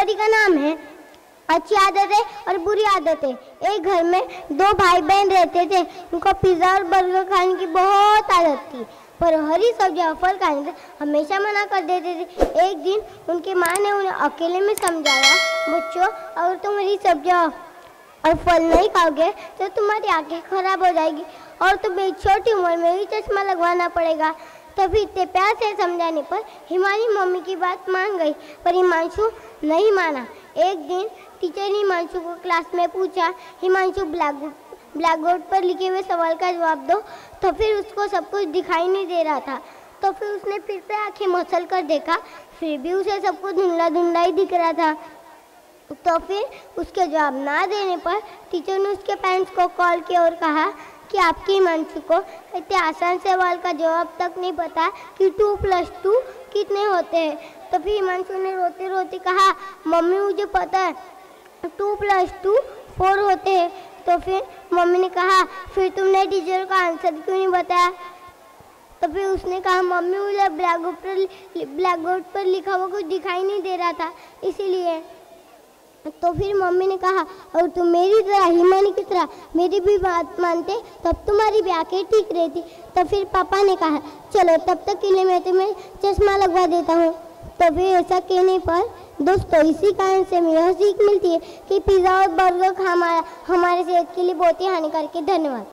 Story का नाम है अच्छी आदतें और बुरी आदतें। एक घर में दो भाई बहन रहते थे। उनको पिज़्ज़ा और बर्गर खाने की बहुत आदत थी, पर हरी सब्जी और फल खाने से हमेशा मना कर देते थे। एक दिन उनकी माँ ने उन्हें अकेले में समझाया, बच्चों, अगर तुम हरी सब्जियाँ और फल नहीं खाओगे तो तुम्हारी आंखें खराब हो जाएगी और तुम्हें छोटी उम्र में ही चश्मा लगवाना पड़ेगा। तभी इतने प्यार से समझाने पर हिमानी मम्मी की बात मान गई, पर हिमांशु नहीं माना। एक दिन टीचर ने हिमांशु को क्लास में पूछा, हिमांशु ब्लैकबोर्ड पर लिखे हुए सवाल का जवाब दो। तो फिर उसको सब कुछ दिखाई नहीं दे रहा था, तो फिर उसने फिर से आंखें मसल कर देखा, फिर भी उसे सब कुछ धुंधला धुंधला ही दिख रहा था। तो फिर उसके जवाब ना देने पर टीचर ने उसके पेरेंट्स को कॉल किया और कहा कि आपकी हिमांशु को इतने आसान सवाल का जवाब तक नहीं पता कि 2 + 2 कितने होते हैं। तो फिर हिमांशु ने रोते रोते कहा, मम्मी मुझे पता है 2 + 2 4 होते हैं। तो फिर मम्मी ने कहा, फिर तुमने टीचर का आंसर क्यों नहीं बताया? तो फिर उसने कहा, मम्मी मुझे ब्लैकबोर्ड पर लिखा हुआ कुछ दिखाई नहीं दे रहा था, इसीलिए। तो फिर मम्मी ने कहा, और तुम मेरी तरह, हिमानी की तरह मेरी भी बात मानते तब तुम्हारी भी आंखें ठीक रहती। तो फिर पापा ने कहा, चलो तब तक के लिए मैं तुम्हें चश्मा लगवा देता हूँ। तो फिर ऐसा कहने पर दोस्तों, इसी कारण से हमें यह सीख मिलती है कि पिज़्ज़ा और बर्गर हमारे सेहत के लिए बहुत ही हानिकारक है। धन्यवाद।